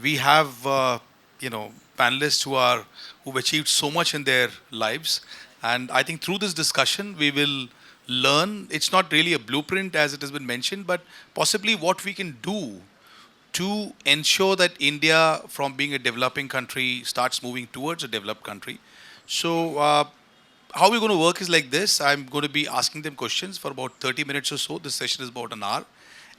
we have panelists who've achieved so much in their lives, and I think through this discussion we will learn. It's not really a blueprint as it has been mentioned, but possibly what we can do to ensure that India, from being a developing country, starts moving towards a developed country. So, how we're going to work is like this. I'm going to be asking them questions for about 30 minutes or so. This session is about an hour.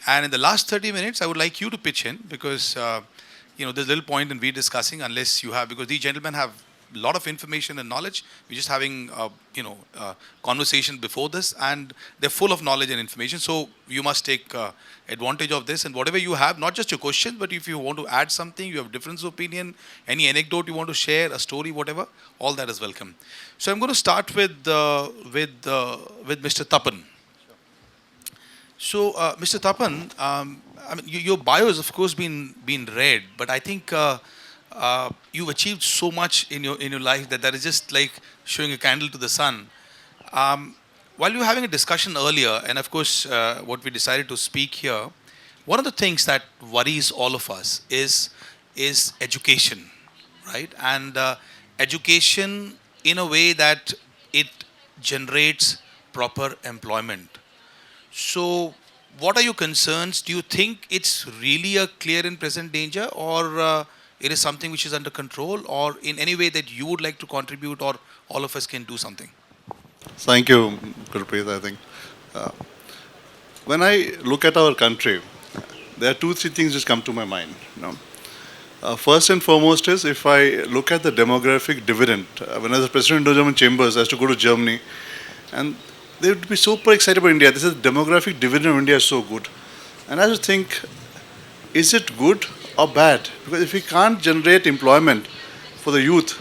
And in the last 30 minutes, I would like you to pitch in because, there's little point in we discussing unless you have, because these gentlemen have a lot of information and knowledge. We're just having, conversation before this, and they're full of knowledge and information. So you must take advantage of this, and whatever you have, not just your questions, but if you want to add something, you have difference of opinion, any anecdote you want to share, a story, whatever, all that is welcome. So I'm going to start with Mr. Tapan. So, Mr. Tapan, your bio has of course been read, but I think you've achieved so much in your life that is just like showing a candle to the sun. While we were having a discussion earlier, and of course, what we decided to speak here, one of the things that worries all of us is education, right? And education in a way that it generates proper employment. So, what are your concerns? Do you think it's really a clear and present danger, or it is something which is under control, or in any way that you would like to contribute, or all of us can do something? Thank you, Gurpreet. I think uh, when I look at our country, there are two, three things which come to my mind. First and foremost is if I look at the demographic dividend. When I was president of German Chambers, I used to go to Germany, and they would be super excited about India. This is demographic dividend of India is so good, and I just think, is it good or bad? Because if we can't generate employment for the youth,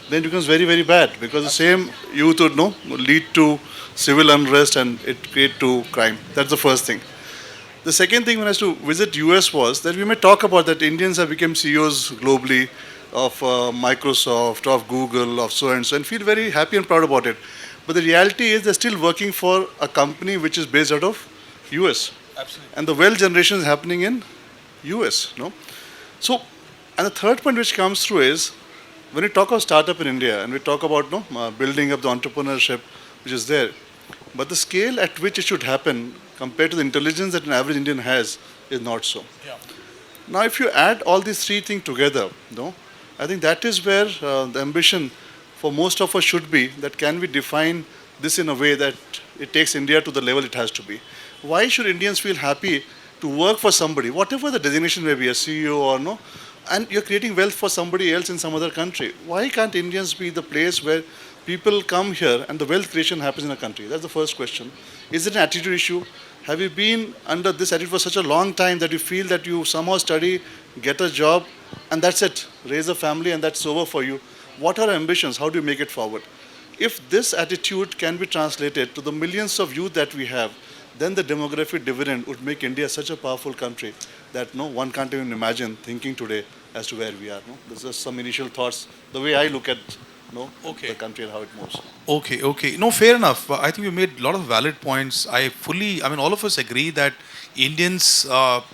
then it becomes very, very bad because the same youth would lead to civil unrest and it create to crime. That's the first thing. The second thing when I used to visit US was that we may talk about that Indians have become CEOs globally of Microsoft, of Google, of so and so, and feel very happy and proud about it. But the reality is they're still working for a company which is based out of US. Absolutely. And the wealth generation is happening in US. No? So, and the third point which comes through is when we talk of startup in India and we talk about building up the entrepreneurship which is there, but the scale at which it should happen compared to the intelligence that an average Indian has is not so. Yeah. Now, if you add all these three things together, I think that is where the ambition for most of us should be that can we define this in a way that it takes India to the level it has to be. Why should Indians feel happy to work for somebody, whatever the designation may be, a CEO or no, and you're creating wealth for somebody else in some other country? Why can't Indians be the place where people come here and the wealth creation happens in a country? That's the first question. Is it an attitude issue? Have you been under this attitude for such a long time that you feel that you somehow study, get a job, and that's it, raise a family, and that's over for you? What are our ambitions? How do you make it forward? If this attitude can be translated to the millions of youth that we have, then the demographic dividend would make India such a powerful country that no one can't even imagine thinking today as to where we are. No, this is some initial thoughts. The way I look at Okay. the country and how it moves. Okay. No, fair enough. I think you made a lot of valid points. All of us agree that Indians, are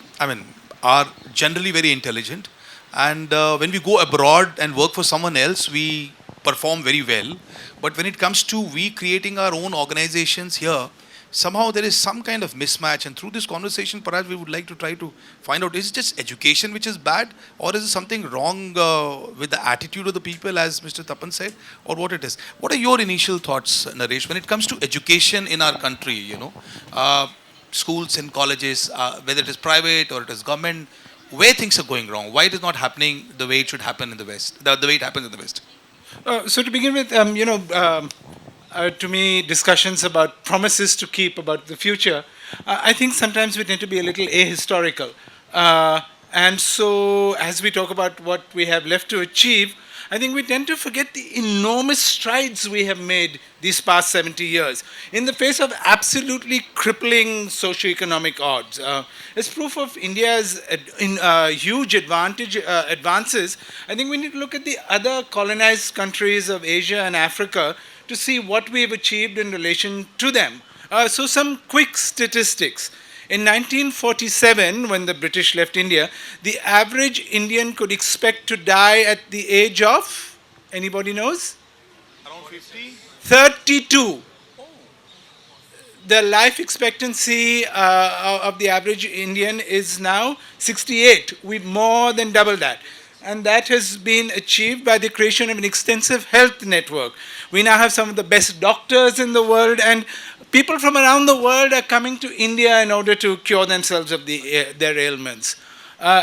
generally very intelligent. And when we go abroad and work for someone else, we perform very well. But when it comes to we creating our own organizations here, somehow there is some kind of mismatch. And through this conversation, perhaps we would like to try to find out, is it just education which is bad, or is it something wrong with the attitude of the people, as Mr. Tapan said, or what it is? What are your initial thoughts, Naresh, when it comes to education in our country, schools and colleges, whether it is private or it is government, where things are going wrong? Why it is not happening the way it should happen in the West, the way it happens in the West? So to begin with, to me, discussions about promises to keep about the future, I think sometimes we tend to be a little ahistorical. And so as we talk about what we have left to achieve, I think we tend to forget the enormous strides we have made these past 70 years in the face of absolutely crippling socioeconomic odds. As proof of India's huge advances, I think we need to look at the other colonized countries of Asia and Africa to see what we've achieved in relation to them. So some quick statistics. In 1947, when the British left India, the average Indian could expect to die at the age of, anybody knows? Around 50? 32. The life expectancy of the average Indian is now 68. We've more than doubled that. And that has been achieved by the creation of an extensive health network. We now have some of the best doctors in the world, and people from around the world are coming to India in order to cure themselves of their ailments.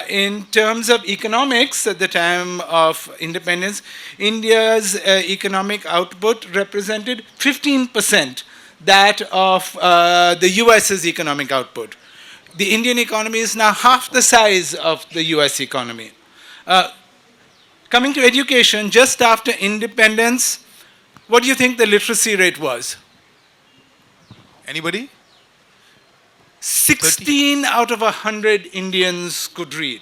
In terms of economics, at the time of independence, India's economic output represented 15% that of the US's economic output. The Indian economy is now half the size of the US economy. Coming to education, just after independence, what do you think the literacy rate was? Anybody? 16 out of 100 Indians could read.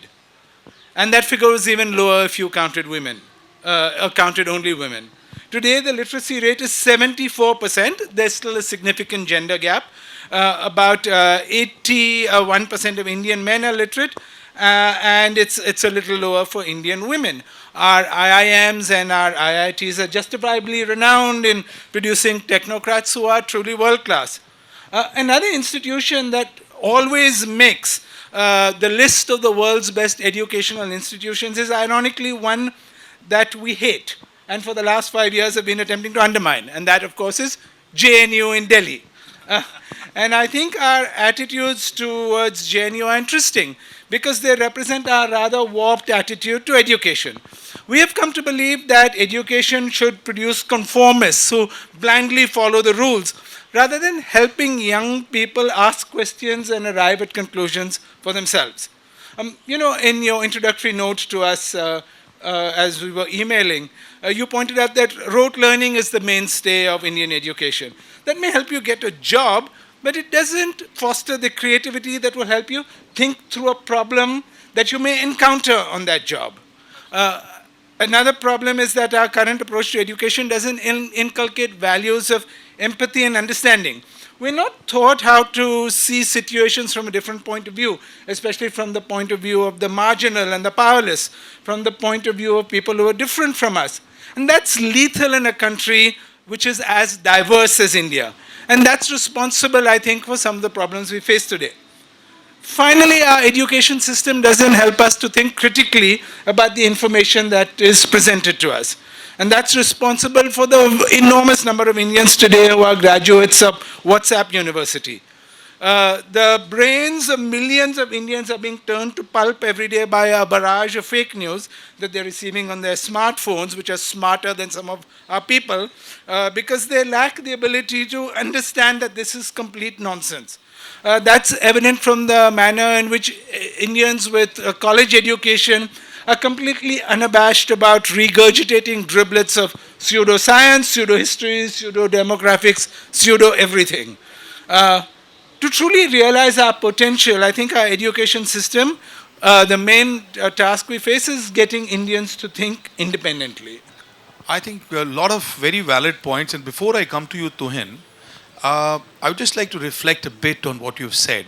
And that figure was even lower if you counted women, counted only women. Today, the literacy rate is 74%. There's still a significant gender gap. About 81% of Indian men are literate, and it's a little lower for Indian women. Our IIMs and our IITs are justifiably renowned in producing technocrats who are truly world-class. Another institution that always makes the list of the world's best educational institutions is ironically one that we hate, and for the last 5 years have been attempting to undermine, and that of course is JNU in Delhi. And I think our attitudes towards JNU are interesting because they represent our rather warped attitude to education. We have come to believe that education should produce conformists who blindly follow the rules, rather than helping young people ask questions and arrive at conclusions for themselves. You know, in your introductory note to us as we were emailing, you pointed out that rote learning is the mainstay of Indian education. That may help you get a job, but it doesn't foster the creativity that will help you think through a problem that you may encounter on that job. Another problem is that our current approach to education doesn't inculcate values of empathy and understanding. We're not taught how to see situations from a different point of view, especially from the point of view of the marginal and the powerless, from the point of view of people who are different from us. And that's lethal in a country which is as diverse as India. And that's responsible, I think, for some of the problems we face today. Finally, our education system doesn't help us to think critically about the information that is presented to us. And that's responsible for the enormous number of Indians today who are graduates of WhatsApp University. The brains of millions of Indians are being turned to pulp every day by a barrage of fake news that they're receiving on their smartphones, which are smarter than some of our people, because they lack the ability to understand that this is complete nonsense. That's evident from the manner in which Indians with college education are completely unabashed about regurgitating driblets of pseudoscience, pseudo-history, pseudo-demographics, pseudo-everything. To truly realize our potential, I think our education system, the main task we face is getting Indians to think independently. I think a lot of very valid points. And before I come to you, Tuhin, I would just like to reflect a bit on what you've said.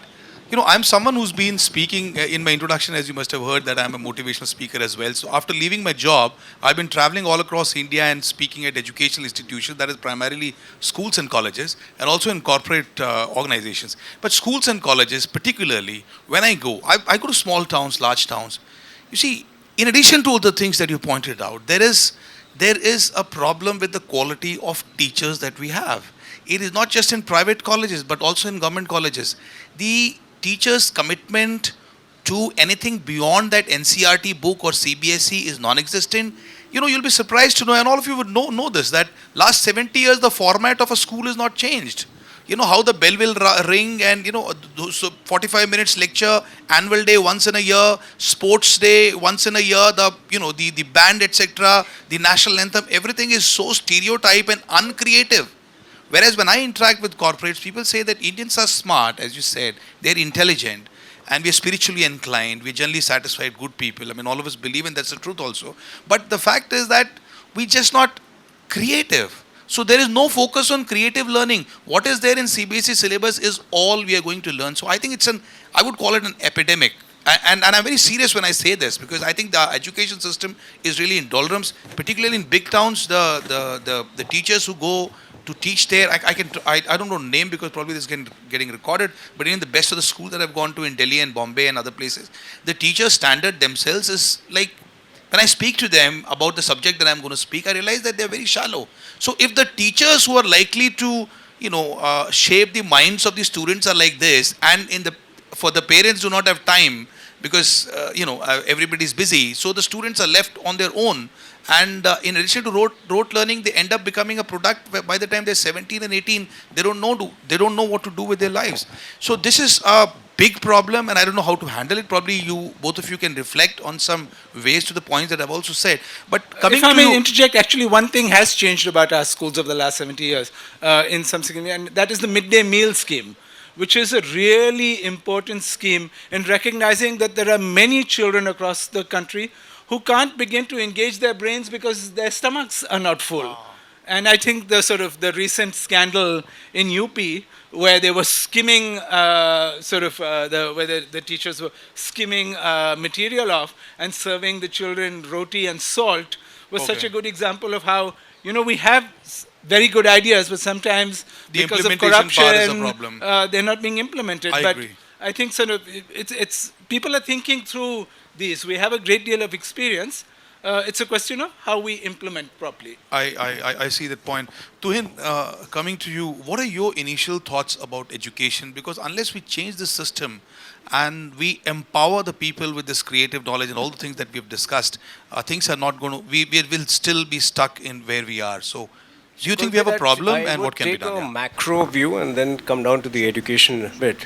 You know, I'm someone who's been speaking in my introduction, as you must have heard, that I'm a motivational speaker as well. So after leaving my job, I've been traveling all across India and speaking at educational institutions, that is primarily schools and colleges, and also in corporate organizations. But schools and colleges, particularly, when I go to small towns, large towns. You see, in addition to all the things that you pointed out, there is a problem with the quality of teachers that we have. It is not just in private colleges, but also in government colleges. The teachers' commitment to anything beyond that NCERT book or CBSE is non-existent. You know, you'll be surprised to know, and all of you would know this, that last 70 years, the format of a school is not changed. You know, how the bell will ring and, you know, so 45 minutes lecture, annual day once in a year, sports day once in a year, the band, etc., the national anthem, everything is so stereotype and uncreative. Whereas when I interact with corporates, people say that Indians are smart, as you said, they're intelligent, and we're spiritually inclined, we're generally satisfied, good people. I mean, all of us believe, and that's the truth also. But the fact is that we're just not creative. So there is no focus on creative learning. What is there in CBSE syllabus is all we are going to learn. So I think I would call it an epidemic. And I'm very serious when I say this, because I think the education system is really in doldrums, particularly in big towns. The teachers who go to teach there, I don't know name because probably this is getting recorded, but in the best of the schools that I've gone to in Delhi and Bombay and other places, the teacher standard themselves is like, when I speak to them about the subject that I'm going to speak, I realize that they're very shallow. So if the teachers who are likely to, shape the minds of the students are like this, and for the parents do not have time because everybody's busy, so the students are left on their own. And in addition to rote learning, they end up becoming a product where by the time they're 17 and 18, they don't know what to do with their lives. So this is a big problem, and I don't know how to handle it. Probably both of you can reflect on some ways to the points that I've also said. But coming if I to may you, interject, actually one thing has changed about our schools over the last 70 years in some significant, and that is the midday meal scheme, which is a really important scheme in recognizing that there are many children across the country who can't begin to engage their brains because their stomachs are not full. And I think the recent scandal in UP, where they were skimming where the teachers were skimming material off and serving the children roti and salt, was such Okay. a good example of how we have very good ideas, but sometimes The because of implementation part is a corruption, problem. they're not being implemented. I but agree. I think it's people are thinking through these. We have a great deal of experience. It's a question of how we implement properly. I see that point. Tuhin, coming to you, what are your initial thoughts about education? Because unless we change the system and we empower the people with this creative knowledge and all the things that we've discussed, things are not going to, we will still be stuck in where we are. So, do you think we have a problem, and what can be done? I would take a Yeah. macro view and then come down to the education bit.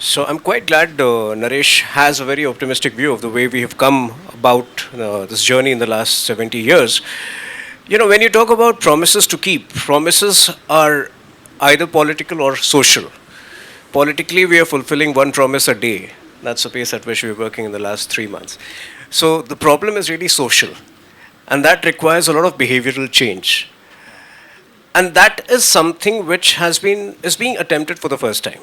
So I'm quite glad Naresh has a very optimistic view of the way we have come about this journey in the last 70 years. When you talk about promises to keep, promises are either political or social. Politically, we are fulfilling one promise a day. That's the pace at which we're working in the last 3 months. So the problem is really social, and that requires a lot of behavioral change. And that is something which is being attempted for the first time.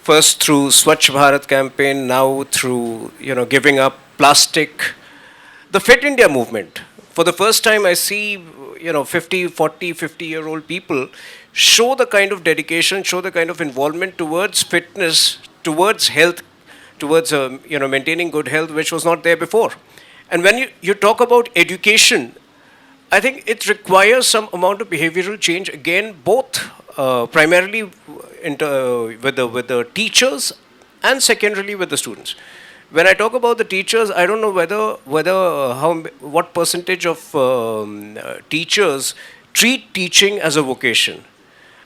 First through Swachh Bharat campaign, now through giving up plastic. The Fit India movement. For the first time, I see 50-year-old people show the kind of dedication, show the kind of involvement towards fitness, towards health, towards maintaining good health, which was not there before. And when you talk about education, I think it requires some amount of behavioral change. Again, both primarily with the teachers and secondarily with the students. When I talk about the teachers, I don't know what percentage of teachers treat teaching as a vocation.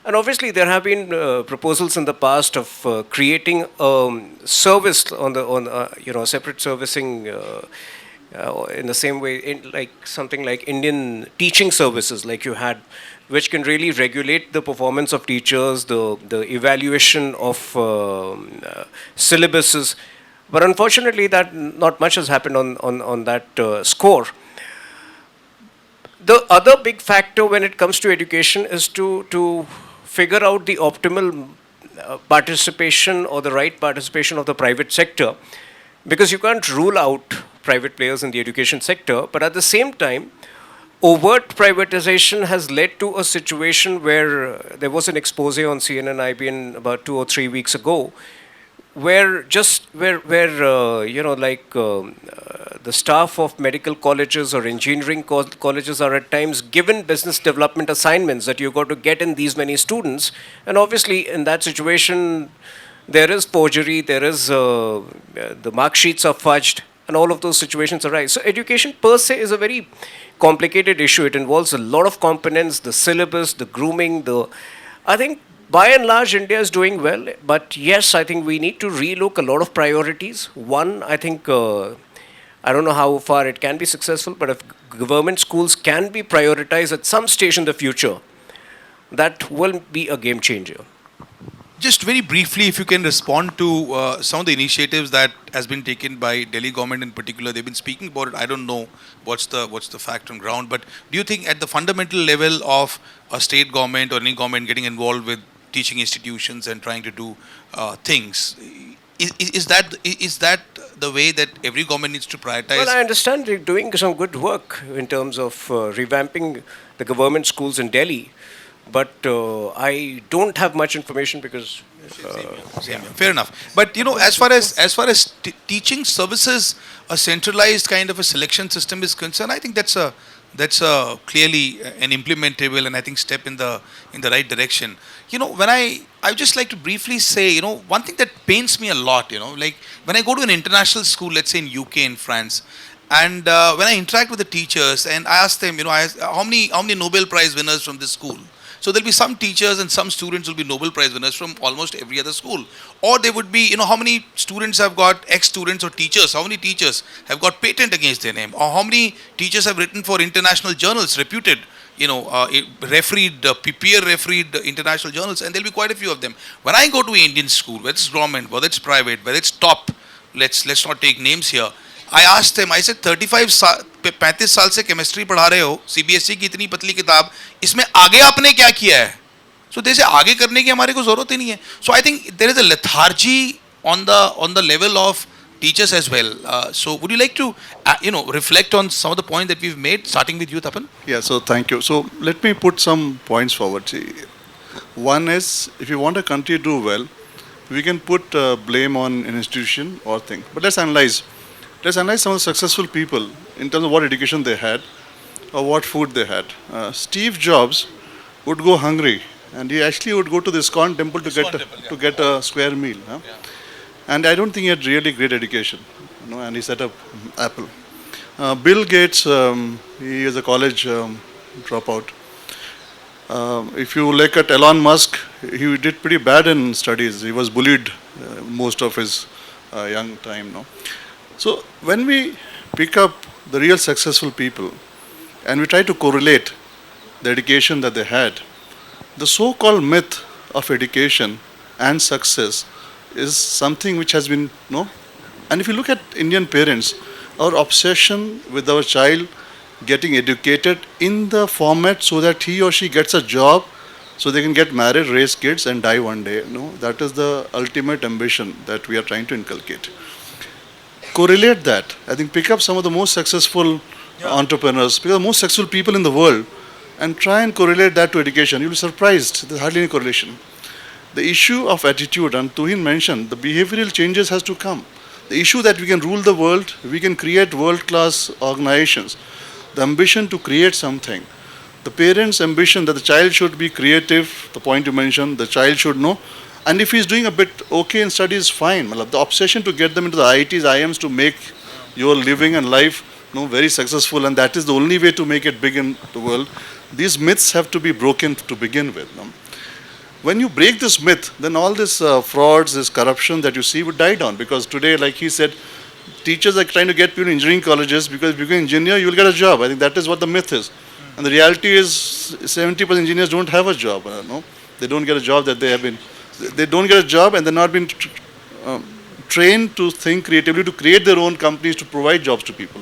And obviously, there have been proposals in the past of creating service separate servicing. In the same way, like something like Indian teaching services, like you had, which can really regulate the performance of teachers, the evaluation of syllabuses. But unfortunately, that not much has happened on that score. The other big factor when it comes to education is to figure out the optimal participation or the right participation of the private sector, because you can't rule out private players in the education sector, but at the same time, overt privatization has led to a situation where there was an expose on CNN IBN about 2 or 3 weeks ago, where the staff of medical colleges or engineering colleges are at times given business development assignments that you've got to get in these many students, and obviously in that situation there is forgery, there is the mark sheets are fudged, and all of those situations arise. So education per se is a very complicated issue. It involves a lot of components, the syllabus, the grooming, I think by and large India is doing well, but yes, I think we need to relook a lot of priorities. One, I think, I don't know how far it can be successful, but if government schools can be prioritized at some stage in the future, that will be a game changer. Just very briefly, if you can respond to some of the initiatives that has been taken by Delhi government in particular. They've been speaking about it. I don't know what's the fact on ground, but do you think at the fundamental level of a state government or any government getting involved with teaching institutions and trying to do things, is that the way that every government needs to prioritize? Well, I understand they're doing some good work in terms of revamping the government schools in Delhi, but I don't have much information because. Yeah, fair enough. But as far as teaching services, a centralized kind of a selection system is concerned, I think that's a clearly an implementable and I think step in the right direction. When I would just like to briefly say, one thing that pains me a lot, like when I go to an international school, let's say in UK, in France, and when I interact with the teachers and I ask them, how many Nobel Prize winners from this school? So there'll be some teachers and some students will be Nobel Prize winners from almost every other school. Or they would be, how many students have got ex-students or teachers, how many teachers have got patent against their name, or how many teachers have written for international journals, reputed, peer-refereed international journals, and there'll be quite a few of them. When I go to an Indian school, whether it's government, whether it's private, whether it's top, let's not take names here, I asked them, I said 35 साल से chemistry पढ़ा रहे हो, CBSE की इतनी पतली किताब, इसमें आगे आपने क्या किया है? So जैसे आगे करने की हमारे को जरूरत ही नहीं है. So I think there is a lethargy on the level of teachers as well. So would you like to reflect on some of the points that we've made, starting with you, Tapan? Yeah, so thank you. So let me put some points forward. See, one is, if you want a country to do well, we can put blame on an institution or thing. But let's analyze. Let's analyze some of the successful people in terms of what education they had or what food they had. Steve Jobs would go hungry, and he actually would go to the ISKCON temple to get a square meal. Huh? Yeah. And I don't think he had really great education, and he set up Apple. Bill Gates, he is a college dropout. If you look at Elon Musk, he did pretty bad in studies. He was bullied most of his young time. So when we pick up the real successful people and we try to correlate the education that they had, the so-called myth of education and success is something which has been, and if you look at Indian parents, our obsession with our child getting educated in the format so that he or she gets a job so they can get married, raise kids and die one day, that is the ultimate ambition that we are trying to inculcate. Correlate that. I think pick up some of the most successful entrepreneurs, pick up the most successful people in the world and try and correlate that to education. You'll be surprised. There's hardly any correlation. The issue of attitude, and Tuhin mentioned, the behavioral changes has to come. The issue that we can rule the world, we can create world-class organizations. The ambition to create something. The parents' ambition that the child should be creative, the point you mentioned, the child should know. And if he's doing a bit okay in studies, fine. The obsession to get them into the IITs, IIMs to make your living and life very successful, and that is the only way to make it big in the world. These myths have to be broken to begin with. When you break this myth, then all this frauds, this corruption that you see would die down. Because today, like he said, teachers are trying to get people in engineering colleges because if you become an engineer, you will get a job. I think that is what the myth is. And the reality is 70% engineers don't have a job. They don't get a job that they have been. They don't get a job and they're not been trained to think creatively, to create their own companies, to provide jobs to people.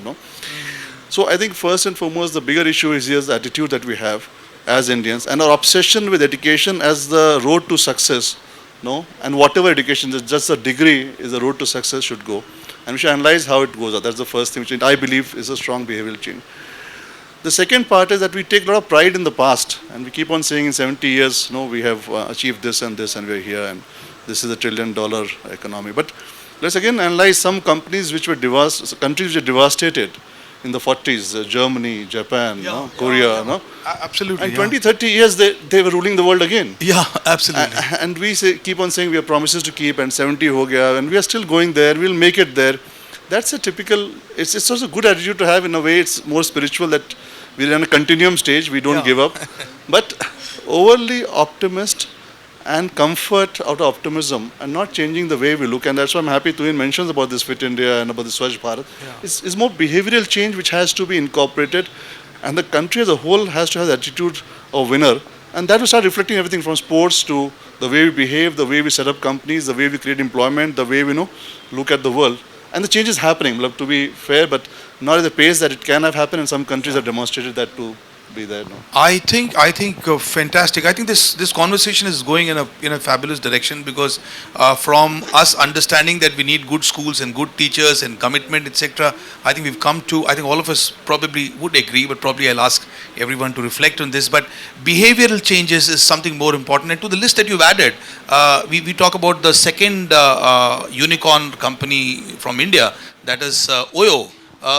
So I think first and foremost, the bigger issue is the attitude that we have as Indians and our obsession with education as the road to success. And whatever education, just a degree is the road to success should go. And we should analyze how it goes. That's the first thing which I believe is a strong behavioral change. The second part is that we take a lot of pride in the past and we keep on saying in 70 years, we have achieved this and we're here and this is $1 trillion economy. But let's again analyze some companies which were countries which were devastated in the 40s, Germany, Japan, Korea. Absolutely. And 20, 30 years they were ruling the world again. Yeah, absolutely. And we keep on saying we have promises to keep and 70 ho gaya and we are still going there, we'll make it there. That's a typical, it's also a good attitude to have in a way. It's more spiritual that we're in a continuum stage, we don't give up. But overly optimist and comfort out of optimism and not changing the way we look. And that's why I'm happy Tuhin mentions about this Fit India and about the Swachh Bharat. It's more behavioral change which has to be incorporated. And the country as a whole has to have the attitude of winner And that will start reflecting everything from sports to the way we behave, the way we set up companies, the way we create employment, the way we look at the world. And the change is happening, to be fair, but not at the pace that it can have happened. And some countries have demonstrated that to be there. No? I think fantastic. I think this conversation is going in a fabulous direction because from us understanding that we need good schools and good teachers and commitment, etc. I think we've come to. I think all of us probably would agree, but probably I'll ask everyone to reflect on this. But behavioral changes is something more important. And to the list that you've added, we talk about the second unicorn company from India, that is Oyo.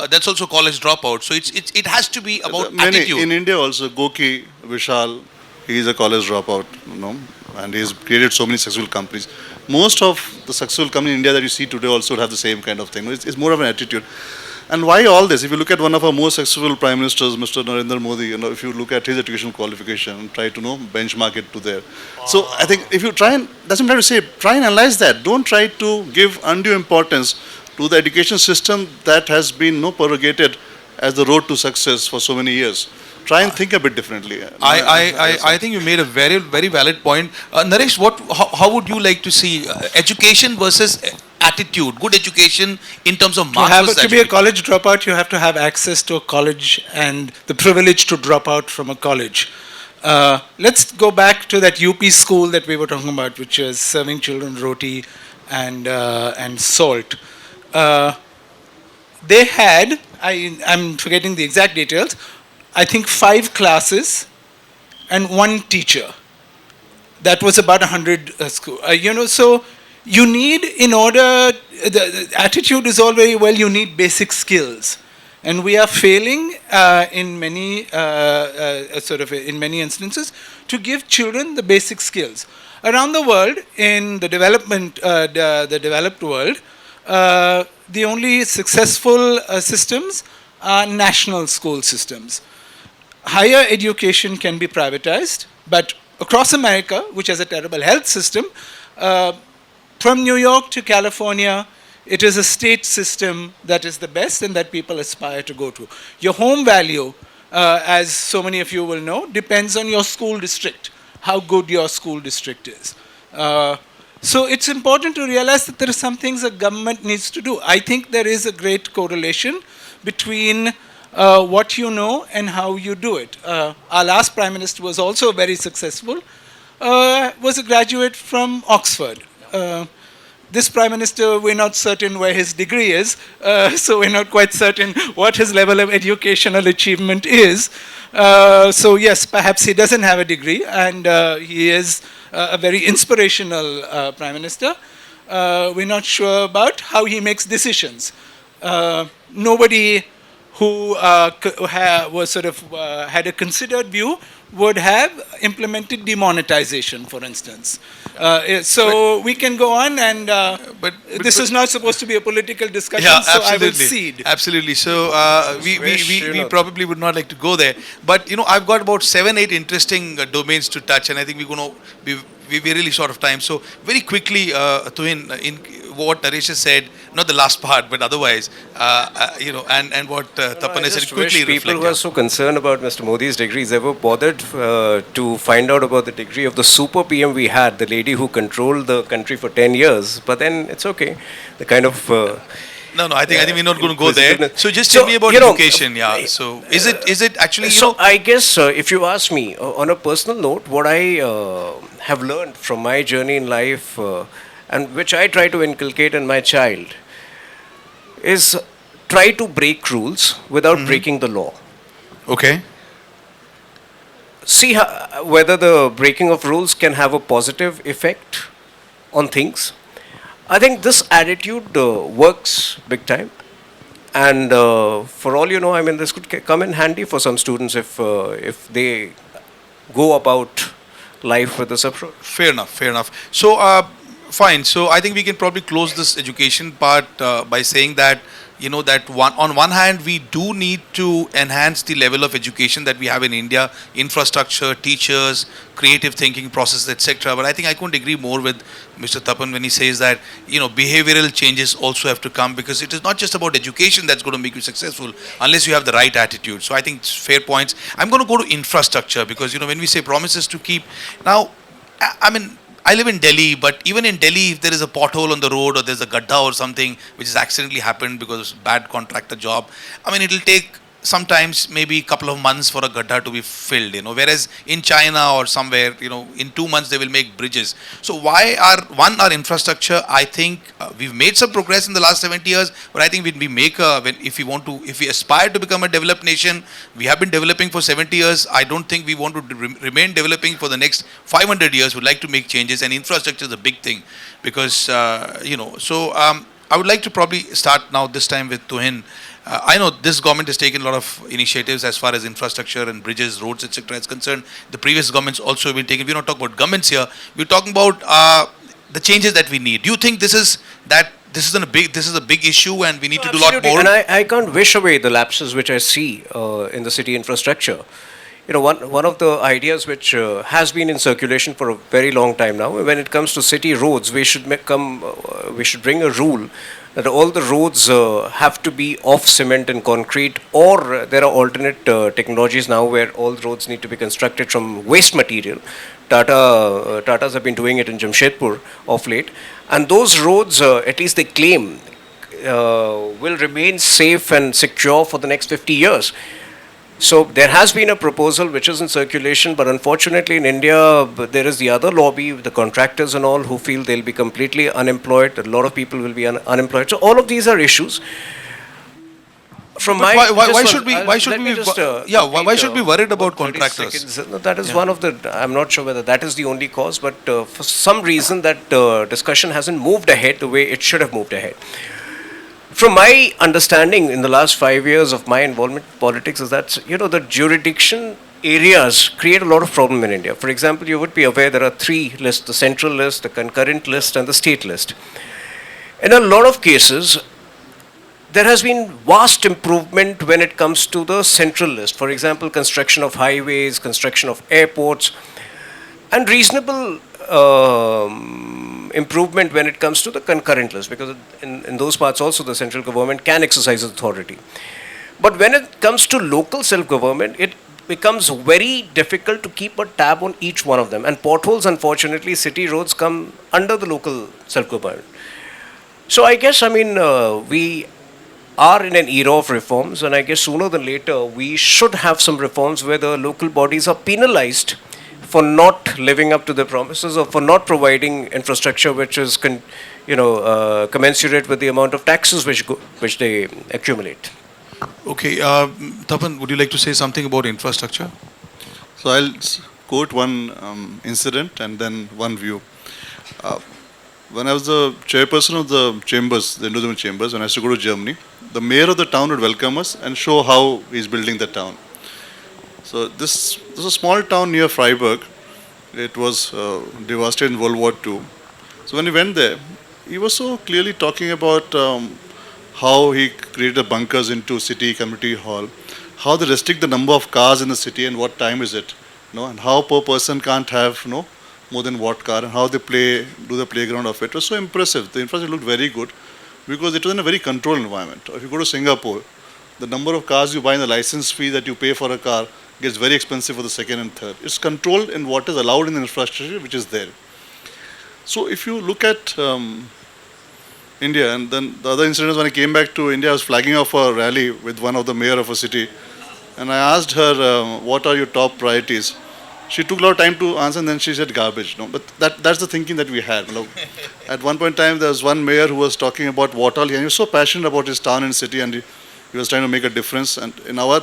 That's also college dropout. So it has to be about Many attitude. in India also. Goki Vishal, he is a college dropout, and he's created so many successful companies. Most of the successful companies in India that you see today also have the same kind of thing. It's more of an attitude. And why all this? If you look at one of our most successful prime ministers, Mr. Narendra Modi, if you look at his educational qualification and try to benchmark it to there. So I think if you try and, that's what I'm trying to say, try and analyze that. Don't try to give undue importance to the education system that has been prorogated as the road to success for so many years. Try and think a bit differently. I think you made a very, very valid point. Naresh, how would you like to see education versus attitude? Good education in terms of marks versus To be a attitude. college dropout, you have to have access to a college and the privilege to drop out from a college. Let's go back to that UP school that we were talking about, which is serving children roti and salt. They had, I'm forgetting the exact details, I think 5 classes and 1 teacher. That was about 100 school. So you need, in order, the attitude is all very well, you need basic skills. And we are failing in many, in many instances to give children the basic skills. Around the world, in the developed world, the only successful systems are national school systems. Higher education can be privatized, but across America, which has a terrible health system, from New York to California, it is a state system that is the best and that people aspire to go to. Your home value, as so many of you will know, depends on your school district, how good your school district is. So it's important to realize that there are some things a government needs to do. I think there is a great correlation between what you know and how you do it. Our last Prime Minister was also very successful, was a graduate from Oxford. This Prime Minister, we're not certain where his degree is, so we're not quite certain what his level of educational achievement is. So yes, perhaps he doesn't have a degree, and he is a very inspirational Prime Minister. We're not sure about how he makes decisions. Nobody who had a considered view would have implemented demonetization, for instance. So we can go on, and this is not supposed to be a political discussion, so I will cede. Absolutely. So we probably would not like to go there. But, I've got about 7-8 interesting domains to touch, and I think we're going to we're really short of time. So very quickly, Tuhin, in what Naresh has said, not the last part, but otherwise, and what Tapan has said, quickly reflect. People who are so concerned about Mr. Modi's degrees ever bothered to find out about the degree of the super PM we had, the lady who controlled the country for 10 years. But then it's okay. The kind of... No, I think we're not going to go there. So just tell me about education, yeah. So is it actually, I guess if you ask me, on a personal note, what I have learned from my journey in life, and which I try to inculcate in my child, is try to break rules without breaking the law. Okay. See whether the breaking of rules can have a positive effect on things. I think this attitude works big time. And for all you know, this could come in handy for some students if they go about life with this approach. Fair enough. So, fine. So, I think we can probably close this education part by saying that, that on one hand, we do need to enhance the level of education that we have in India, infrastructure, teachers, creative thinking processes, etc. But I think I couldn't agree more with Mr. Tapan when he says that, behavioral changes also have to come, because it is not just about education that's going to make you successful unless you have the right attitude. So I think it's fair points. I'm going to go to infrastructure, because, when we say promises to keep, now, I mean, I live in Delhi, but even in Delhi, if there is a pothole on the road or there's a gadda or something which has accidentally happened because of bad contractor job, I mean, it'll take sometimes maybe a couple of months for a gadda to be filled, whereas in China or somewhere, in 2 months they will make bridges. So why our infrastructure, I think we've made some progress in the last 70 years, but I think when we make if we aspire to become a developed nation, we have been developing for 70 years. I don't think we want to remain developing for the next 500 years. We'd like to make changes, and infrastructure is a big thing, because, I would like to probably start now this time with Tuhin. I know this government has taken a lot of initiatives as far as infrastructure and bridges, roads, etc. is concerned. The previous governments also have been taken. We're not talking about governments here. We're talking about the changes that we need. Do you think this is a big issue and we need to do a lot more? And I can't wish away the lapses which I see in the city infrastructure. One of the ideas which has been in circulation for a very long time now, when it comes to city roads, we should bring a rule that all the roads have to be of cement and concrete, or there are alternate technologies now where all roads need to be constructed from waste material. Tatas have been doing it in Jamshedpur of late, and those roads, at least they claim, will remain safe and secure for the next 50 years. So there has been a proposal which is in circulation, but unfortunately in India there is the other lobby, the contractors and all, who feel they'll be completely unemployed. A lot of people will be unemployed. So all of these are issues. Why should we be worried about contractors? That is one of the. I'm not sure whether that is the only cause, but for some reason that discussion hasn't moved ahead the way it should have moved ahead. From my understanding in the last 5 years of my involvement in politics is that, the jurisdiction areas create a lot of problem in India. For example, you would be aware there are 3 lists: the central list, the concurrent list, and the state list. In a lot of cases, there has been vast improvement when it comes to the central list. For example, construction of highways, construction of airports, and reasonable improvement when it comes to the concurrent list, because in those parts also the central government can exercise authority. But when it comes to local self-government, it becomes very difficult to keep a tab on each one of them. And potholes, unfortunately, city roads come under the local self-government. So I guess, we are in an era of reforms, and I guess sooner than later we should have some reforms where the local bodies are penalized for not living up to their promises, or for not providing infrastructure which is commensurate with the amount of taxes which they accumulate. Okay, Tapan, would you like to say something about infrastructure? So I'll quote one incident and then one view. When I was the chairperson of the chambers, the Indo-German chambers, when I used to go to Germany, the mayor of the town would welcome us and show how he's building the town. So this is a small town near Freiburg. It was devastated in World War II. So when we went there, he was so clearly talking about how he created bunkers into city community hall, how they restrict the number of cars in the city and what time is it, and how per person can't have more than what car, and how they do the playground of it. It was so impressive. The infrastructure looked very good because it was in a very controlled environment. If you go to Singapore, the number of cars you buy and the license fee that you pay for a car gets very expensive for the second and third. It's controlled in what is allowed in the infrastructure which is there. So if you look at India, and then the other incident is when I came back to India, I was flagging off a rally with one of the mayor of a city, and I asked her, what are your top priorities? She took a lot of time to answer, and then she said garbage. But that's the thinking that we had. At one point in time, there was one mayor who was talking about water, and he was so passionate about his town and city, and he was trying to make a difference. And in our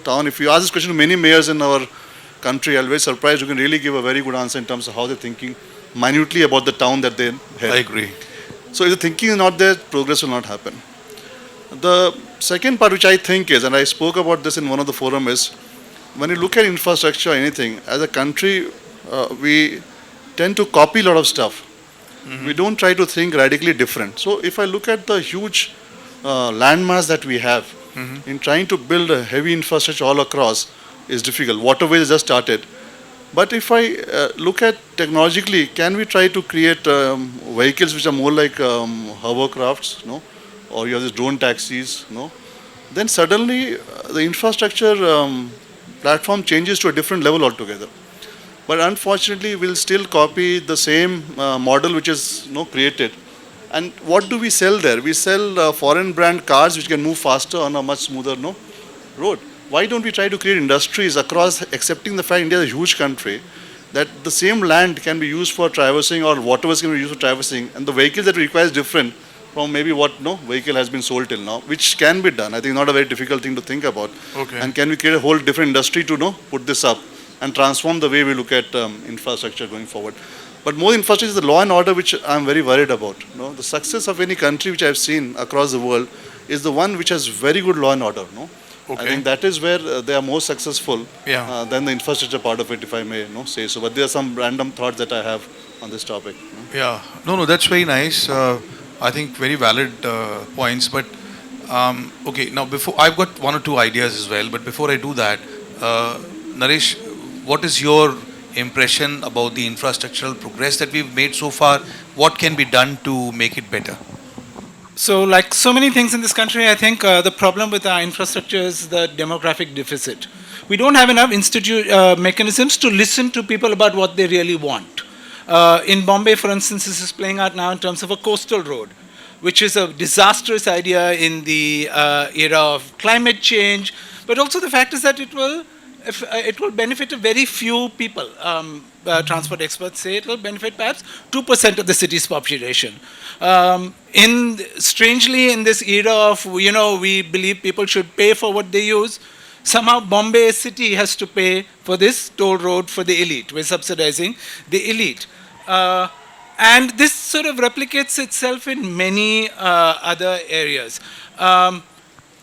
town, if you ask this question to many mayors in our country, I'll be very surprised you can really give a very good answer in terms of how they're thinking minutely about the town that they have. I agree. So if the thinking is not there, progress will not happen. The second part which I think is, and I spoke about this in one of the forum, is when you look at infrastructure or anything, as a country, we tend to copy a lot of stuff. Mm-hmm. We don't try to think radically different. So if I look at the huge landmass that we have, in trying to build a heavy infrastructure all across is difficult. Waterways just started. But if I look at technologically, can we try to create vehicles which are more like hovercrafts, no? Or you have these drone taxis, no? Then suddenly the infrastructure platform changes to a different level altogether. But unfortunately, we'll still copy the same model which is created. And what do we sell there? We sell foreign brand cars which can move faster on a much smoother road. Why don't we try to create industries across, accepting the fact India is a huge country, that the same land can be used for traversing or waterways can be used for traversing, and the vehicles that require is different from maybe what vehicle has been sold till now, which can be done. I think not a very difficult thing to think about. Okay. And can we create a whole different industry to put this up and transform the way we look at infrastructure going forward. But more infrastructure is the law and order, which I'm very worried about. The success of any country which I've seen across the world is the one which has very good law and order. Okay. I think that is where they are more successful Yeah. than the infrastructure part of it, if I may say so. But there are some random thoughts that I have on this topic. Yeah, no, that's very nice. I think very valid points. But okay, now before I've got one or two ideas as well. But before I do that, Naresh, what is your impression about the infrastructural progress that we've made so far? What can be done to make it better? So, like so many things in this country, I think the problem with our infrastructure is the demographic deficit. We don't have enough mechanisms to listen to people about what they really want. In Bombay, for instance, this is playing out now in terms of a coastal road, which is a disastrous idea in the era of climate change. But also the fact is that it will benefit a very few people. Transport experts say it will benefit perhaps 2% of the city's population. Strangely, in this era of, we believe people should pay for what they use, somehow Bombay city has to pay for this toll road for the elite. We're subsidizing the elite. And this sort of replicates itself in many other areas.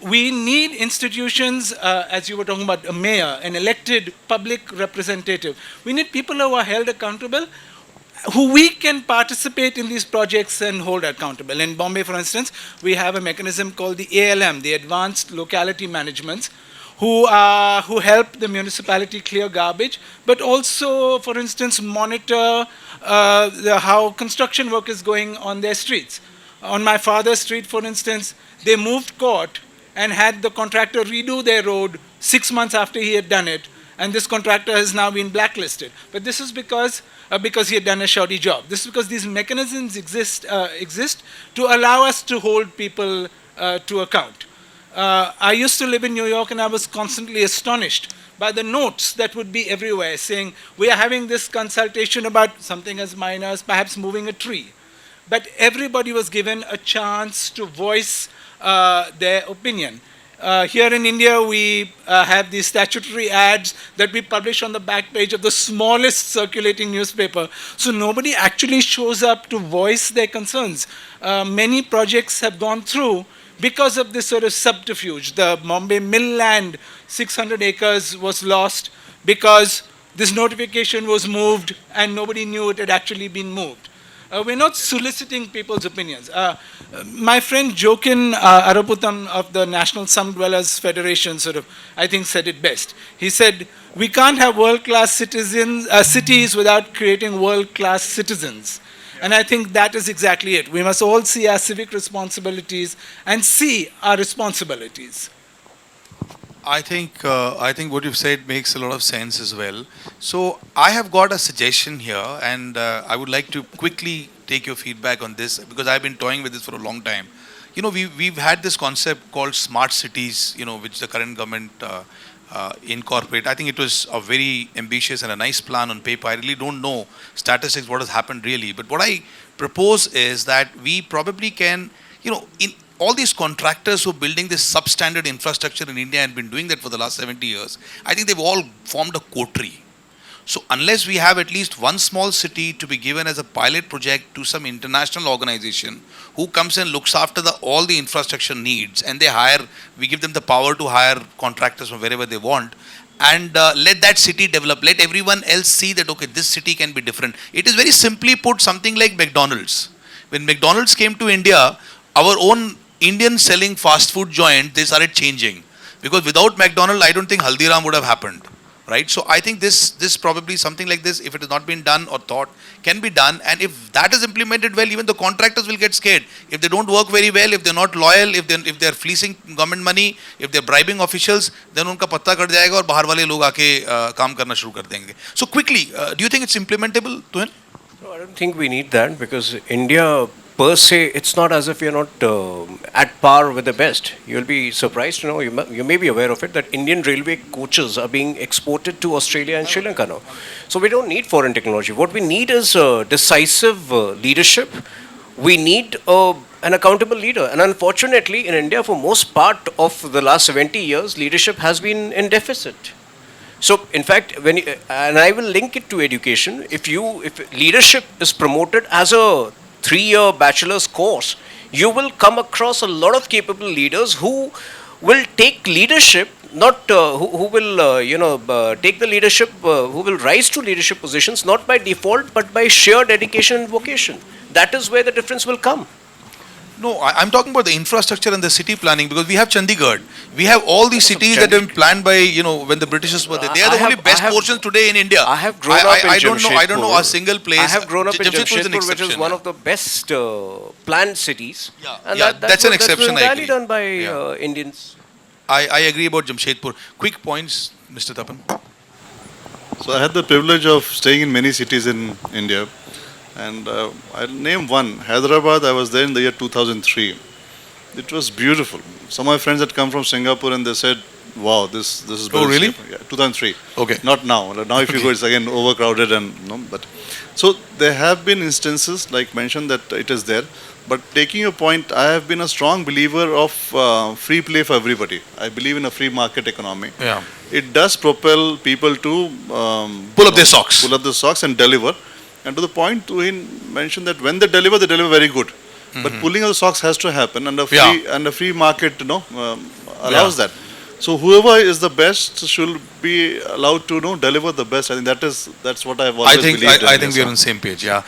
We need institutions, as you were talking about, a mayor, an elected public representative. We need people who are held accountable, who we can participate in these projects and hold accountable. In Bombay, for instance, we have a mechanism called the ALM, the Advanced Locality Managements, who help the municipality clear garbage, but also, for instance, monitor how construction work is going on their streets. On my father's street, for instance, they moved court and had the contractor redo their road 6 months after he had done it, and this contractor has now been blacklisted. But this is because he had done a shoddy job. This is because these mechanisms exist to allow us to hold people to account. I used to live in New York, and I was constantly astonished by the notes that would be everywhere saying, we are having this consultation about something as minor as perhaps moving a tree. But everybody was given a chance to voice their opinion. Here in India, we have these statutory ads that we publish on the back page of the smallest circulating newspaper. So nobody actually shows up to voice their concerns. Many projects have gone through because of this sort of subterfuge. The Bombay Mill land, 600 acres, was lost because this notification was moved and nobody knew it had actually been moved. We're not soliciting people's opinions. My friend Jokin Araputam of the National Slum Dwellers Federation I think said it best. He said, we can't have world-class cities without creating world-class citizens. And I think that is exactly it. We must all see our civic responsibilities and see our responsibilities. I think what you've said makes a lot of sense as well. So I have got a suggestion here, and I would like to quickly take your feedback on this because I've been toying with this for a long time. We've had this concept called smart cities, which the current government incorporate. I think it was a very ambitious and a nice plan on paper. I really don't know statistics, what has happened really. But what I propose is that we probably can, in all these contractors who are building this substandard infrastructure in India and been doing that for the last 70 years, I think they've all formed a coterie. So unless we have at least one small city to be given as a pilot project to some international organization who comes and looks after all the infrastructure needs, and we give them the power to hire contractors from wherever they want, and let that city develop, let everyone else see that, okay, this city can be different. It is very simply put something like McDonald's. When McDonald's came to India, our own Indian selling fast food joint, they started changing. Because without McDonald's, I don't think Haldiram would have happened. Right? So I think this probably something like this, if it has not been done or thought, can be done. And if that is implemented well, even the contractors will get scared. If they don't work very well, if they're not loyal, if they're fleecing government money, if they're bribing officials, then उनका पत्ता cut जाएगा और बाहर वाले लोग आके काम करना शुरू कर देंगे. So quickly, do you think it's implementable, Tuhin? No, I don't think we need that because India, per se, it's not as if you're not at par with the best. You'll be surprised to know, you may be aware of it, that Indian railway coaches are being exported to Australia and Sri Lanka now. So we don't need foreign technology. What we need is decisive leadership. We need an accountable leader. And unfortunately, in India, for most part of the last 70 years, leadership has been in deficit. So, in fact, and I will link it to education. If leadership is promoted as a 3-year bachelor's course, you will come across a lot of capable leaders who will take leadership, not who will take the leadership, who will rise to leadership positions not by default but by sheer dedication and vocation. That is where the difference will come. No, I'm talking about the infrastructure and the city planning, because we have Chandigarh. We have all these cities that have been planned by, when the Britishers were there. They are the only best portions today in India. I have grown up in Jamshedpur. I don't know a single place. I have grown up in Jamshedpur Jamshedpur, which is one of the best planned cities. Yeah, And that's an exception, That's I entirely agree. done by Yeah. Indians. I agree about Jamshedpur. Quick points, Mr. Tapan. So I had the privilege of staying in many cities in India, and I'll name one. Hyderabad, I was there in the year 2003. It was beautiful. Some of my friends had come from Singapore and they said, wow, this is better. Oh, really? Yeah, 2003. Okay. Not now. Now if you go, it's again overcrowded and, but. So there have been instances, like mentioned, that it is there. But taking your point, I have been a strong believer of free play for everybody. I believe in a free market economy. Yeah. It does propel people to Pull up their socks. Pull up the socks and deliver. And to the point, Tuhin mentioned that when they deliver very good. But pulling of the socks has to happen, and a free market, allows that. So whoever is the best should be allowed to deliver the best. I think that's what I've always believed in. I think we are on the same page. Yeah.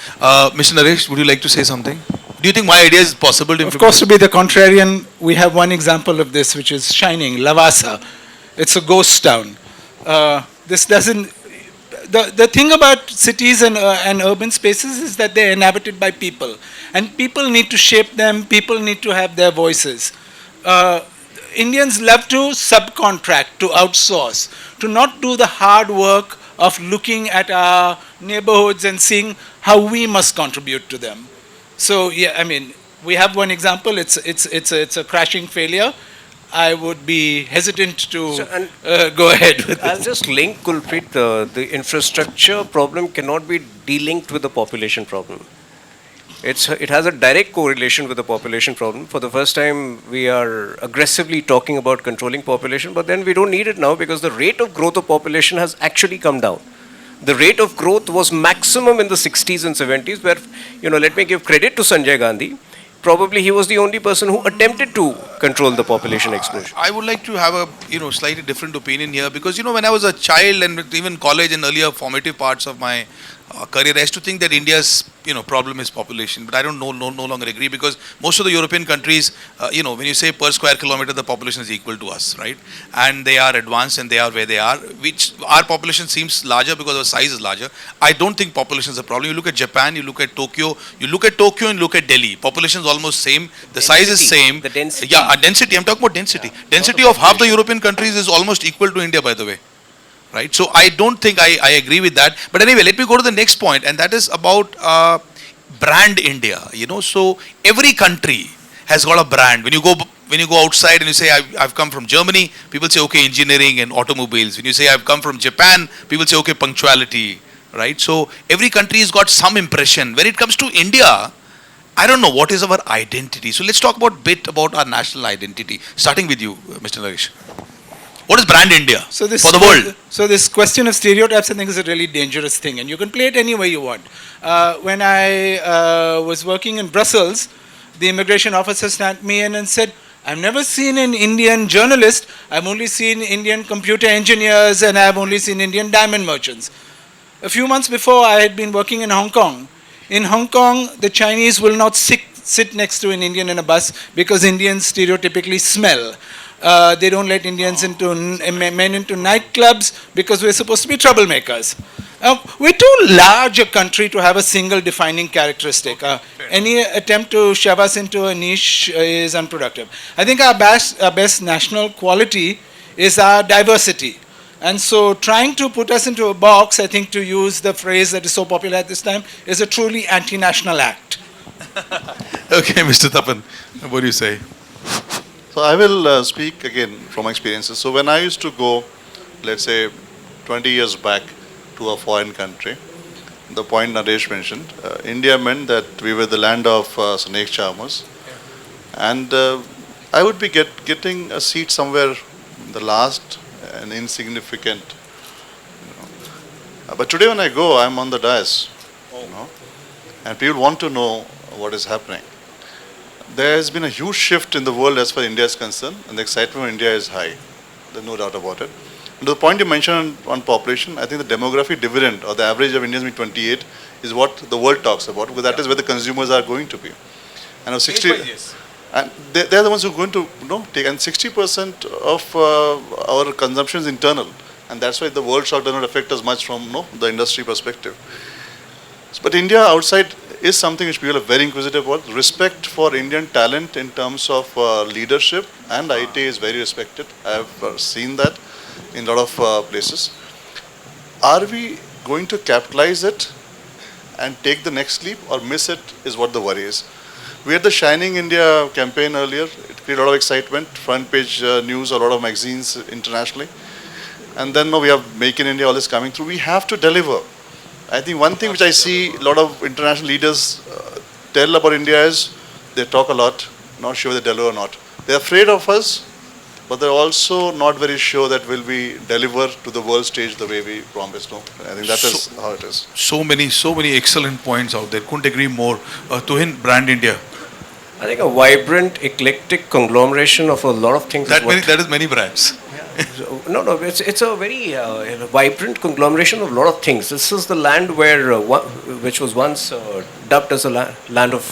Mr. Naresh, would you like to say something? Do you think my idea is possible to Of implement? course, to be the contrarian, we have one example of this, which is Shining, Lavasa. It's a ghost town. This doesn't. The thing about cities and urban spaces is that they're inhabited by people, and people need to shape them. People need to have their voices. Indians love to subcontract, to outsource, to not do the hard work of looking at our neighborhoods and seeing how we must contribute to them. So yeah, I mean, we have one example. It's a crashing failure. I would be hesitant to go ahead with I'll it. just link, Kulpreet, the infrastructure problem cannot be delinked with the population problem. It has a direct correlation with the population problem. For the first time, we are aggressively talking about controlling population, but then we don't need it now because the rate of growth of population has actually come down. The rate of growth was maximum in the 60s and 70s, where, let me give credit to Sanjay Gandhi. Probably he was the only person who attempted to control the population explosion. I would like to have a slightly different opinion here, because when I was a child and even college and earlier formative parts of my career, I used to think that India's problem is population, but I don't no longer agree, because most of the European countries, when you say per square kilometer, the population is equal to us, right? And they are advanced and they are where they are, which our population seems larger because our size is larger. I don't think population is a problem. You look at Japan, you look at Tokyo, and look at Delhi. Population is almost same. The size is same. The density. Yeah, density. I'm talking about density. Density of half the European countries is almost equal to India, by the way. Right, so I don't think I agree with that. But anyway, let me go to the next point, and that is about brand India. So every country has got a brand. When you go outside and you say I've come from Germany, people say okay, engineering and automobiles. When you say I've come from Japan, people say okay, punctuality. Right, so every country has got some impression. When it comes to India, I don't know what is our identity. So let's talk about our national identity. Starting with you, Mr. Naresh. What is brand India for the world? So this question of stereotypes, I think, is a really dangerous thing, and you can play it any way you want. When I was working in Brussels, the immigration officer snapped me in and said, I've never seen an Indian journalist, I've only seen Indian computer engineers, and I've only seen Indian diamond merchants. A few months before, I had been working in Hong Kong. In Hong Kong, the Chinese will not sit next to an Indian in a bus because Indians stereotypically smell. They don't let Indians men into nightclubs because we're supposed to be troublemakers. We're too large a country to have a single defining characteristic. Any attempt to shove us into a niche is unproductive. I think our best national quality is our diversity. And so trying to put us into a box, I think to use the phrase that is so popular at this time, is a truly anti-national act. Okay, Mr. Tapan, what do you say? So I will speak again from experiences. So when I used to go, let's say 20 years back to a foreign country, the point Naresh mentioned, India meant that we were the land of snake charmers. And I would be getting a seat somewhere in the last and insignificant. But today when I go, I'm on the dais. And people want to know what is happening. There has been a huge shift in the world as far as India is concerned, and the excitement of India is high. There's no doubt about it. And to the point you mentioned on population, I think the demographic dividend, or the average of Indians being 28, is what the world talks about, because that is where the consumers are going to be. And of 60, and they're the ones who are going to take, and 60% of our consumption is internal, and that's why the world shock does not affect us much from the industry perspective. But India outside is something which people are very inquisitive about. Respect for Indian talent in terms of leadership and IT is very respected. I have seen that in a lot of places. Are we going to capitalize it and take the next leap or miss it is what the worry is. We had the Shining India campaign earlier. It created a lot of excitement, front page news, a lot of magazines internationally. And then now we have Make in India, all this coming through. We have to deliver. I think one thing which I see a lot of international leaders tell about India is they talk a lot, not sure they deliver or not. They're afraid of us, but they're also not very sure that we'll be deliver to the world stage the way we promised. No, I think that is how it is. So many excellent points out there. Couldn't agree more. Tuhin, Brand India. I think a vibrant, eclectic conglomeration of a lot of things. That is many brands. No, it's a very vibrant conglomeration of a lot of things. This is the land where, which was once dubbed as a land of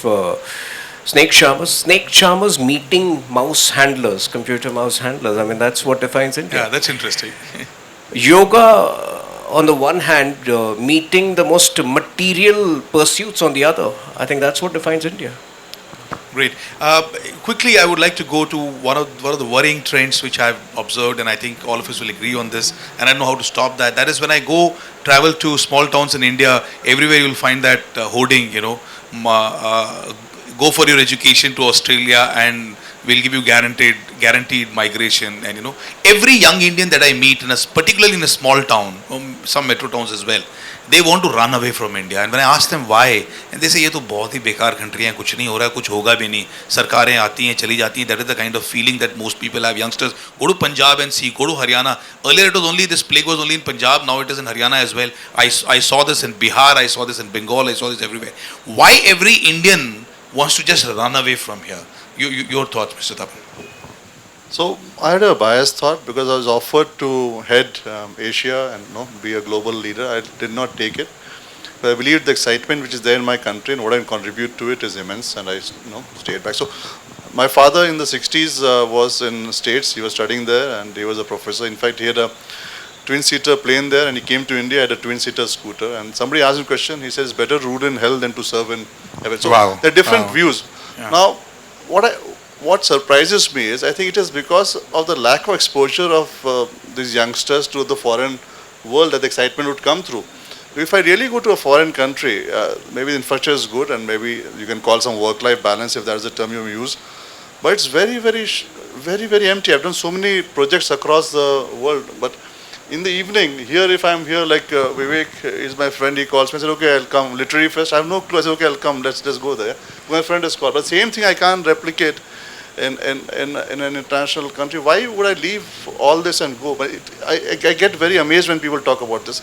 snake charmers meeting mouse handlers, computer mouse handlers. I mean, that's what defines India. Yeah, that's interesting. Yoga, on the one hand, meeting the most material pursuits on the other. I think that's what defines India. Great. Quickly, I would like to go to one of the worrying trends which I've observed, and I think all of us will agree on this, and I don't know how to stop that. That is when I travel to small towns in India, everywhere you'll find that hoarding, go for your education to Australia and we'll give you guaranteed migration. And every young Indian that I meet, particularly in a small town, some metro towns as well, they want to run away from India. And when I ask them why, and they say, ये तो बहुत ही बेकार country है, कुछ नहीं हो रहा है, कुछ होगा भी नहीं, सरकारें आती हैं, चली जाती हैं. That is the kind of feeling that most people have. Youngsters go to Punjab and see, go to Haryana. Earlier it was only, this plague was only in Punjab, now it is in Haryana as well. I saw this in Bihar, I saw this in Bengal, I saw this everywhere. Why every Indian wants to just run away from here? Your thoughts, Mr. Tapan. So I had a biased thought because I was offered to head Asia and be a global leader. I did not take it. But I believe the excitement which is there in my country and what I can contribute to it is immense, and I stayed back. So my father in the 60s was in States. He was studying there and he was a professor. In fact, he had a twin-seater plane there and he came to India, had a twin-seater scooter. And somebody asked him a question. He says, better ruled in hell than to serve in heaven. So wow. There are different views. Yeah. Now, what surprises me is I think it is because of the lack of exposure of these youngsters to the foreign world that the excitement would come through. If I really go to a foreign country, maybe the infrastructure is good and maybe you can call some work-life balance if that is the term you use, but it's very empty. I've done so many projects across the world, but in the evening, here if I'm here, like Vivek is my friend, he calls me and says, okay, I'll come. Literary Fest, I have no clue. I say, okay, I'll come, let's just go there. My friend has called. But same thing I can't replicate in an international country. Why would I leave all this and go? But I get very amazed when people talk about this.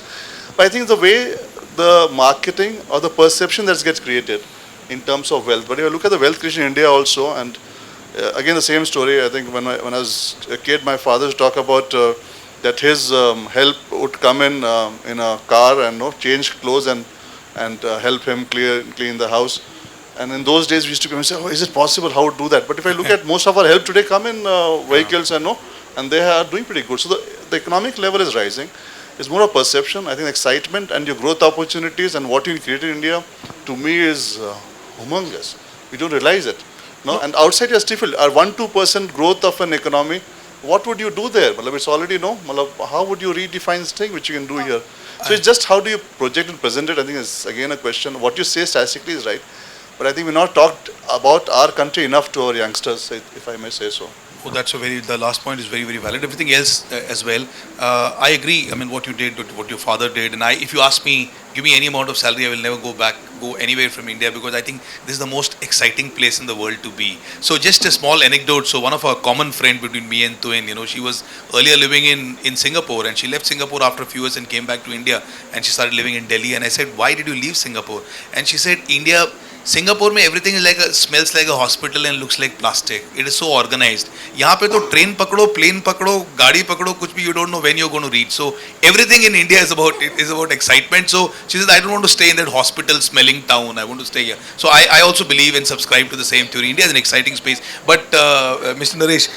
But I think the way the marketing or the perception that gets created in terms of wealth. But if you look at the wealth creation in India also, and again the same story, I think when I was a kid, my father used to talk about that his help would come in a car and change clothes and help him clean the house. And in those days, we used to come and say, oh, is it possible? How would do that? But if I look at most of our help today come in vehicles and they are doing pretty good. So the economic level is rising. It's more a perception. I think excitement and your growth opportunities and what you created in India, to me, is humongous. We don't realize it. No? And outside your Stifel, our 1-2% growth of an economy, what would you do there? Matlab, it's already how would you redefine this thing which you can do here? So it's just how do you project and present it? I think is again a question. What you say statistically is right, but I think we've not talked about our country enough to our youngsters, if I may say so. Oh, the last point is very, very valid. Everything else as well. I agree. I mean, what you did, what your father did, and if you ask me, give me any amount of salary, I will never go anywhere from India, because I think this is the most exciting place in the world to be. So just a small anecdote. So one of our common friend between me and Tuin, she was earlier living in Singapore, and she left Singapore after a few years and came back to India, and she started living in Delhi. And I said, why did you leave Singapore? And she said, Singapore में everything is smells like a hospital and looks like plastic. It is so organized. यहाँ पे तो train पकड़ो, plane पकड़ो, गाड़ी पकड़ो, कुछ भी you don't know when you're going to reach. So everything in India is about excitement. So she says, I don't want to stay in that hospital smelling town. I want to stay here. So I also believe and subscribe to the same theory. India is an exciting space. But Mr. Naresh,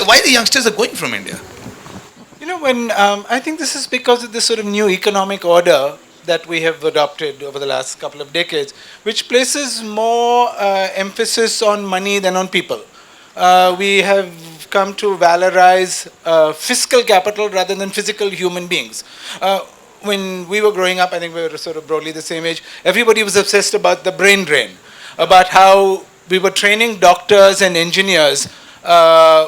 why the youngsters are going from India? When I think this is because of this sort of new economic order that we have adopted over the last couple of decades, which places more emphasis on money than on people. We have come to valorize fiscal capital rather than physical human beings. When we were growing up, I think we were sort of broadly the same age, everybody was obsessed about the brain drain, about how we were training doctors and engineers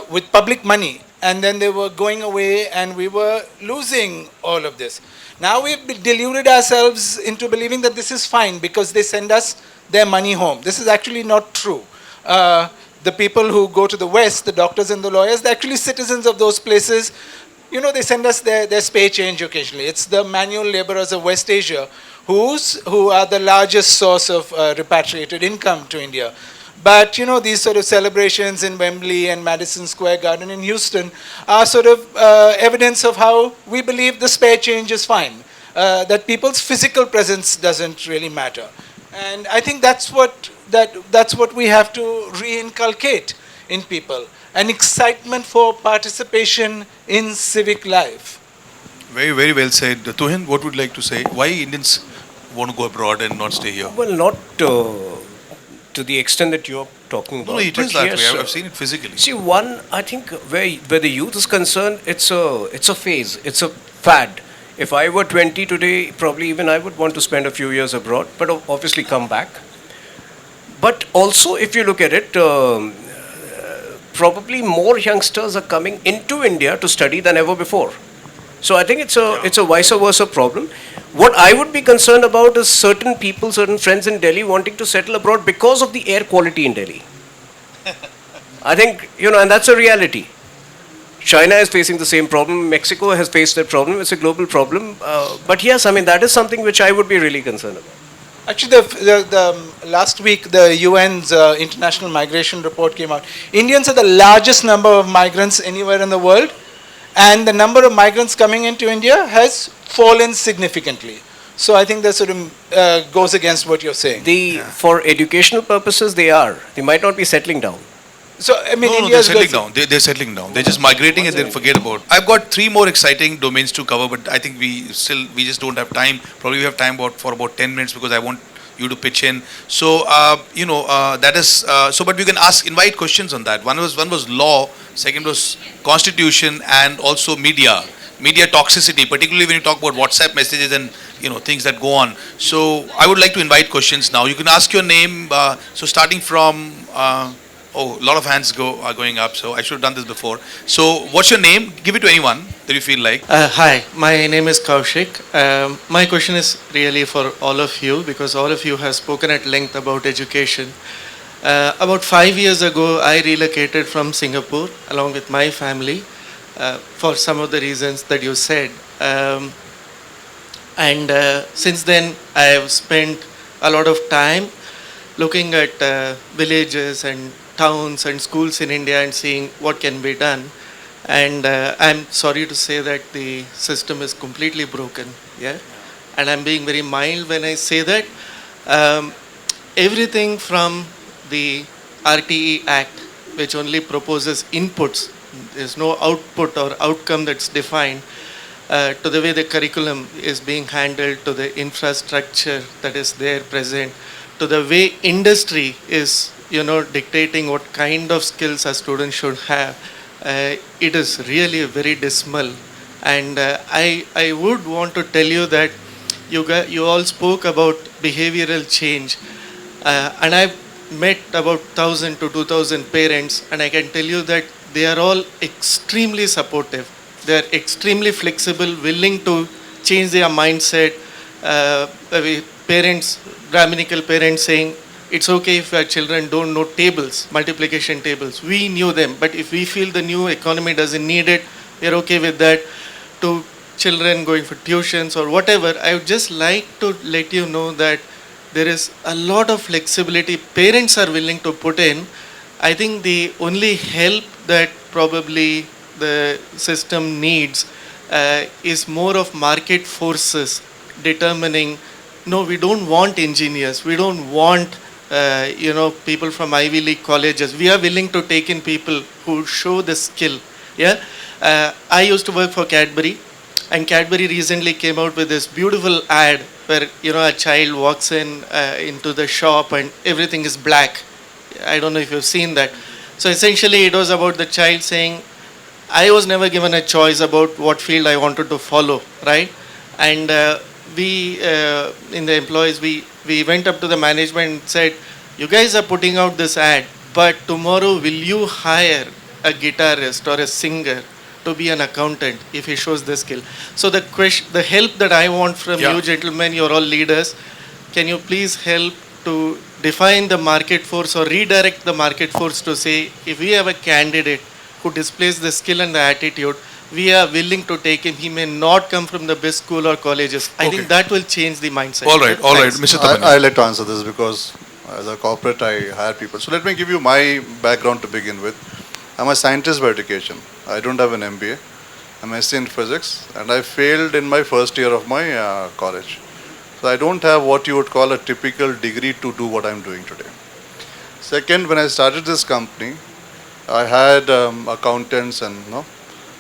with public money, and then they were going away and we were losing all of this. Now we've deluded ourselves into believing that this is fine because they send us their money home. This is actually not true. The people who go to the West, the doctors and the lawyers, they're actually citizens of those places. They send us their spare change occasionally. It's the manual laborers of West Asia who are the largest source of repatriated income to India. But these sort of celebrations in Wembley and Madison Square Garden in Houston are sort of evidence of how we believe the spare change is fine, that people's physical presence doesn't really matter. And I think that's what we have to reinculcate in people, an excitement for participation in civic life. Very, very well said. Tuhin, what would you like to say? Why Indians want to go abroad and not stay here? Well, not to the extent that you're talking about. No, it but is that yes, way. I've seen it physically. See, I think where the youth is concerned, it's a phase, it's a fad. If I were 20 today, probably even I would want to spend a few years abroad, but obviously come back. But also, if you look at it, probably more youngsters are coming into India to study than ever before. So I think it's a vice versa problem. What I would be concerned about is certain people, certain friends in Delhi wanting to settle abroad because of the air quality in Delhi. I think, and that's a reality. China is facing the same problem. Mexico has faced that problem. It's a global problem. But yes, I mean, that is something which I would be really concerned about. Actually, the last week, the UN's International Migration Report came out. Indians are the largest number of migrants anywhere in the world. And the number of migrants coming into India has fallen significantly. So I think that sort of goes against what you're saying. For educational purposes, they might not be settling down. So I mean, No, they're settling down. They're settling down. They're just migrating and then forget about. I've got 3 more exciting domains to cover, but I think we just don't have time. Probably we have time for about 10 minutes because I want you to pitch in. So that is so. But we can invite questions on that. One was law. Second was constitution, and also media toxicity, particularly when you talk about WhatsApp messages and things that go on. So I would like to invite questions now. You can ask your name. So starting from a lot of hands are going up. So I should have done this before. So what's your name? Give it to anyone that you feel like. Hi, my name is Kaushik. My question is really for all of you because all of you have spoken at length about education. About 5 years ago, I relocated from Singapore along with my family for some of the reasons that you said. And since then, I have spent a lot of time looking at villages and towns and schools in India and seeing what can be done. And I'm sorry to say that the system is completely broken. Yeah, and I'm being very mild when I say that. everything from the RTE Act, which only proposes inputs, there's no output or outcome that's defined, to the way the curriculum is being handled, to the infrastructure that is there present, to the way industry is, dictating what kind of skills a student should have. It is really very dismal. And I would want to tell you that you all spoke about behavioral change. And I've met about 1,000 to 2,000 parents, and I can tell you that they are all extremely supportive. They are extremely flexible, willing to change their mindset. Parents, Brahminical parents saying, it's okay if our children don't know tables, multiplication tables. We knew them, but if we feel the new economy doesn't need it, we're okay with that. To children going for tuitions or whatever, I would just like to let you know that there is a lot of flexibility parents are willing to put in. I think the only help that probably the system needs is more of market forces determining, no, we don't want engineers, we don't want people from Ivy League colleges. We are willing to take in people who show the skill. Yeah, I used to work for Cadbury, and Cadbury recently came out with this beautiful ad where a child walks into the shop and everything is black. I don't know if you've seen that. So essentially, it was about the child saying, "I was never given a choice about what field I wanted to follow," right? And we, in the employees, we went up to the management and said, "You guys are putting out this ad, but tomorrow will you hire a guitarist or a singer to be an accountant if he shows this skill?" So the help that I want from you gentlemen, you're all leaders, can you please help to define the market force or redirect the market force to say, if we have a candidate who displays the skill and the attitude, we are willing to take him. He may not come from the best school or colleges. I think that will change the mindset. All right, Thanks. Mr. Tamanni. I like to answer this because as a corporate I hire people. So let me give you my background to begin with. I'm a scientist by education. I don't have an MBA. I'm SC in physics and I failed in my first year of my college. So I don't have what you would call a typical degree to do what I'm doing today. Second, when I started this company, I had accountants and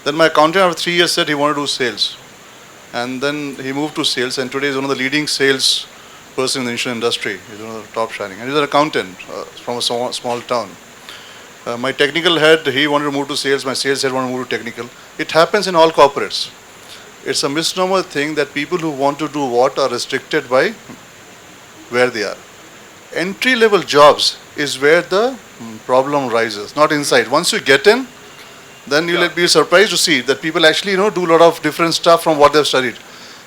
then my accountant after 3 years said he wanted to do sales. And then he moved to sales and today he's one of the leading sales person in the insurance industry. He's one of the top shining. And he's an accountant from a small town. My technical head, he wanted to move to sales. My sales head wanted to move to technical. It happens in all corporates. It's a misnomer thing that people who want to do what are restricted by where they are. Entry-level jobs is where the problem rises, not inside. Once you get in, then you'll be surprised to see that people actually do a lot of different stuff from what they've studied.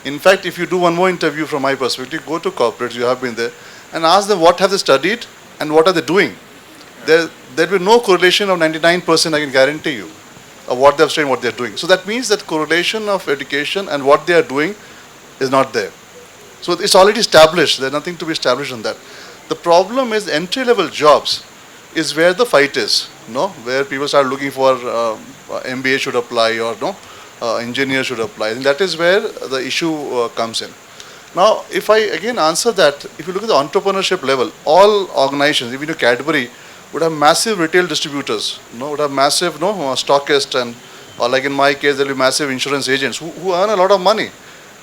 In fact, if you do one more interview from my perspective, go to corporates, you have been there, and ask them what have they studied and what are they doing. There will be no correlation of 99%, I can guarantee you, of what they've studied and what they're doing. So that means that correlation of education and what they are doing is not there. So it's already established. There's nothing to be established on that. The problem is entry-level jobs is where the fight is, where people start looking for MBA should apply or engineer should apply. I think that is where the issue comes in. Now, if I again answer that, if you look at the entrepreneurship level, all organizations, even Cadbury, would have massive retail distributors, would have massive stockists, and or like in my case, there will be massive insurance agents who earn a lot of money,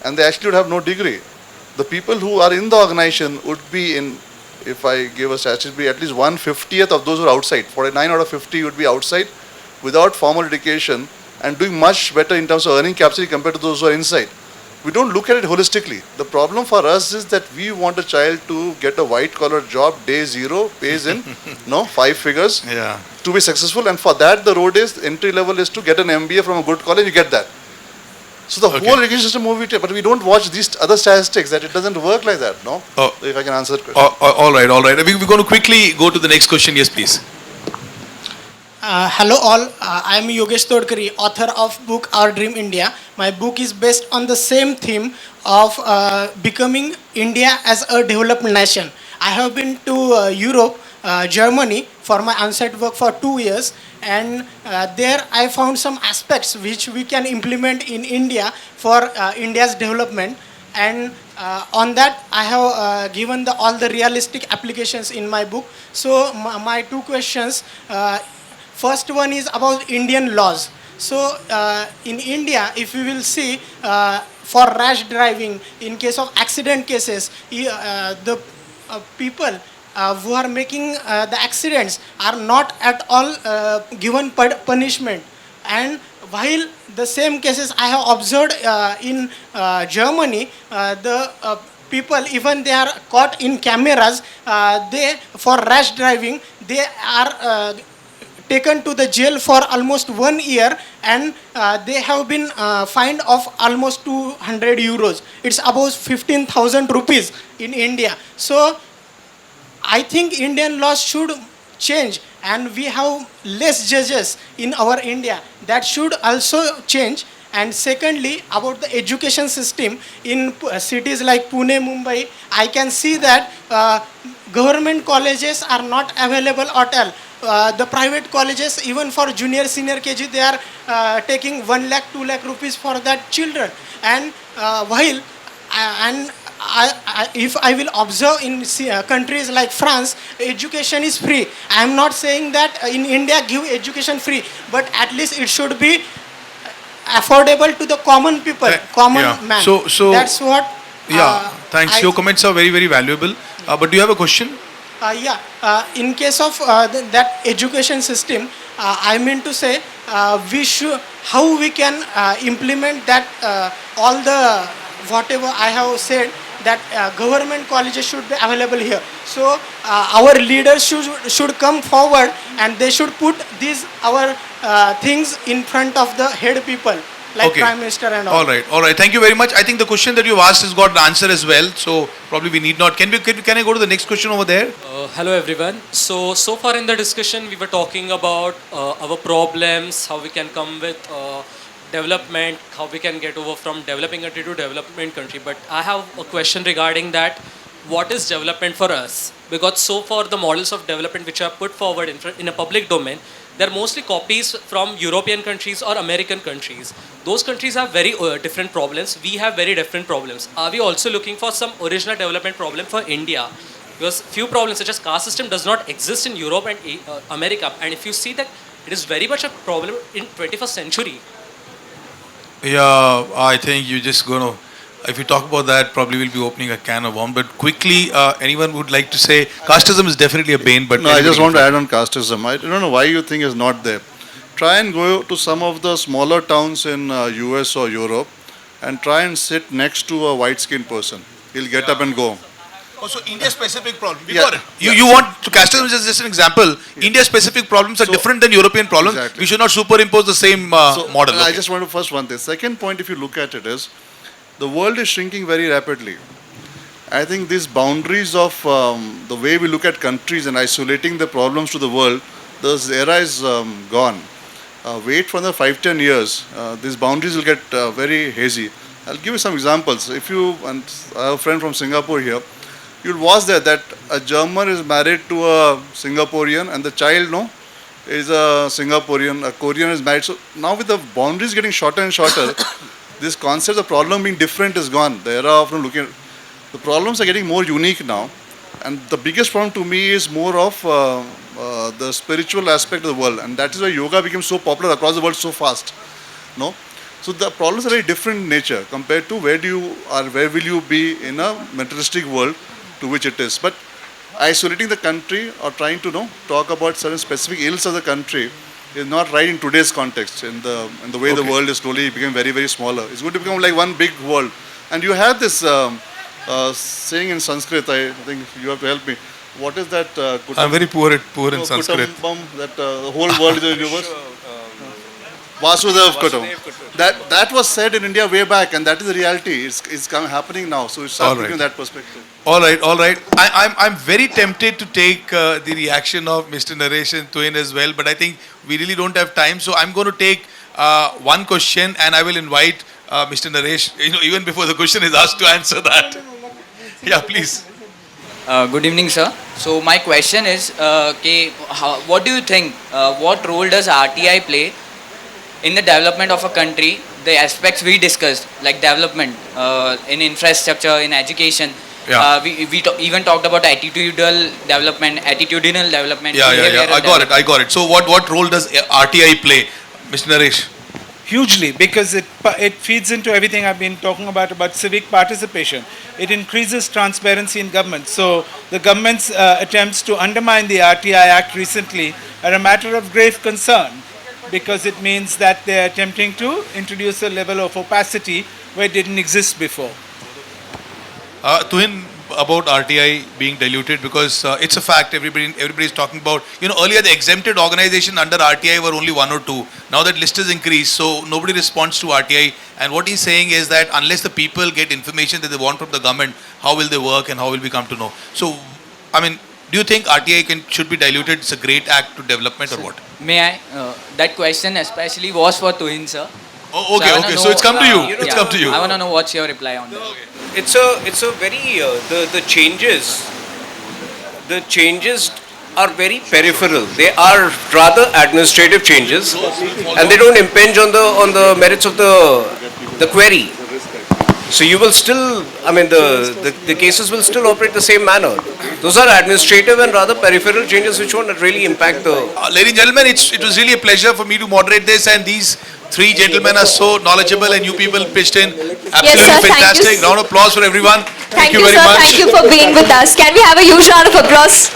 and they actually would have no degree. The people who are in the organization would be in, if I give a statistic, be at least 1/50th of those who are outside. 49 out of 50 would be outside without formal education and doing much better in terms of earning capacity compared to those who are inside. We don't look at it holistically. The problem for us is that we want a child to get a white collar job, day zero, pays in, 5 figures to be successful. And for that, the road is, entry level is to get an MBA from a good college, you get that. So the whole education system movie, but we don't watch these other statistics that it doesn't work like that, If I can answer that question. All right. We're going to quickly go to the next question. Yes, please. Hello all, I am Yogesh Todkari, author of book Our Dream India. My book is based on the same theme of becoming India as a developed nation. I have been to Europe, Germany for my on-site work for 2 years, and there I found some aspects which we can implement in India for India's development. And on that, I have given all the realistic applications in my book. So my two questions. First one is about Indian laws. So in India, if we will see for rash driving, in case of accident cases, the people who are making the accidents are not at all given punishment. And while the same cases I have observed in Germany, the people, even they are caught in cameras, they, for rash driving, they are taken to the jail for almost 1 year, and they have been fined of almost 200 euros. It's about 15,000 rupees in India. So I think Indian laws should change, and we have less judges in our India. That should also change. And secondly, about the education system in cities like Pune, Mumbai, I can see that government colleges are not available at all. The private colleges, even for junior, senior KG, they are taking 1 lakh, 2 lakh rupees for that children. And if I will observe in countries like France, education is free. I am not saying that in India give education free, but at least it should be affordable to the common people, common Yeah. man. So That's what. yeah, thanks. Your comments are very, very valuable. But do you have a question? In case of that education system, I mean to say, how we can implement that all the whatever I have said, that government colleges should be available here. So our leaders should come forward, and they should put these our things in front of the head people, like Prime Minister and all. All right. Thank you very much. I think the question that you've asked has got the answer as well. So probably we need not. Can I go to the next question over there? Hello everyone. So far in the discussion we were talking about our problems, how we can come with development, how we can get over from developing country to development country. But I have a question regarding that. What is development for us? Because so far the models of development which are put forward in a public domain, they're mostly copies from European countries or American countries. Those countries have very different problems. We have very different problems. Are we also looking for some original development problem for India? Because few problems such as caste system does not exist in Europe and America. And if you see that, it is very much a problem in 21st century. Yeah, I think you're just going to, if you talk about that, probably we'll be opening a can of worms. But quickly, anyone would like to say, casteism is definitely a bane, but... No, I just want to add on casteism. I don't know why you think it's not there. Try and go to some of the smaller towns in US or Europe and try and sit next to a white-skinned person. He'll get up and go. Oh, so India-specific problem. We Yeah. got it. You want, to casteism is just an example. India-specific problems are different than European problems. Exactly. We should not superimpose the same model. I Okay. just want to first one thing. Second point, if you look at it, is the world is shrinking very rapidly. I think these boundaries of the way we look at countries and isolating the problems to the world, this era is gone. Wait for the 5-10 years. These boundaries will get very hazy. I'll give you some examples. If you, and I have a friend from Singapore here, you'll watch that a German is married to a Singaporean and the child, no, is a Singaporean, a Korean is married. So now with the boundaries getting shorter and shorter, this concept of problem being different is gone. The era of looking at, the problems are getting more unique now. And the biggest problem to me is more of the spiritual aspect of the world. And that is why yoga became so popular across the world so fast. No? So the problems are very different in nature compared to where will you be in a materialistic world to which it is. But isolating the country or trying to talk about certain specific ills of the country is not right in today's context, in the way the world is slowly becoming very, very smaller. It's going to become like one big world. And you have this saying in Sanskrit, I think you have to help me. What is that? I'm very poor in Sanskrit. Kutambam, that the whole world is a universe. Vasudev Kutum. That was said in India way back, and that is the reality. It's happening now. So it's All looking right. at that perspective. All right. I'm very tempted to take the reaction of Mr. Naresh and Tuin as well, but I think we really don't have time. So I'm going to take one question, and I will invite Mr. Naresh, even before the question is asked, to answer that. Yeah, please. Good evening, sir. So my question is, what do you think? What role does RTI play in the development of a country, the aspects we discussed, like development in infrastructure, in education. Yeah. Even talked about attitudinal development, Yeah. behavioral I got it. So what role does RTI play, Mr. Naresh? Hugely, because it feeds into everything I've been talking about civic participation. It increases transparency in government. So the government's attempts to undermine the RTI Act recently are a matter of grave concern, because it means that they're attempting to introduce a level of opacity where it didn't exist before. Tuhin, about RTI being diluted, because it's a fact. Everybody's talking about. Earlier the exempted organization under RTI were only one or two. Now that list has increased, so nobody responds to RTI. And what he's saying is that unless the people get information that they want from the government, how will they work and how will we come to know? So, I mean, do you think RTI should be diluted? It's a great act to development, or what? May I? That question especially was for Tuhin, sir. Oh, So I wanna okay. know, So it's come to you. It's yeah, come to you. I want to know what's your reply on that. It's a very the changes are very peripheral. They are rather administrative changes, and they don't impinge on the merits of the query. So you will still, I mean, the cases will still operate the same manner. Those are administrative and rather peripheral changes which won't really impact the. Ladies and gentlemen, it was really a pleasure for me to moderate this, and these three gentlemen are so knowledgeable, and you people pitched in. Absolutely sir, thank you. fantastic. Round of applause for everyone. Thank you, very sir. much. Thank you for being with us. Can we have a huge round of applause?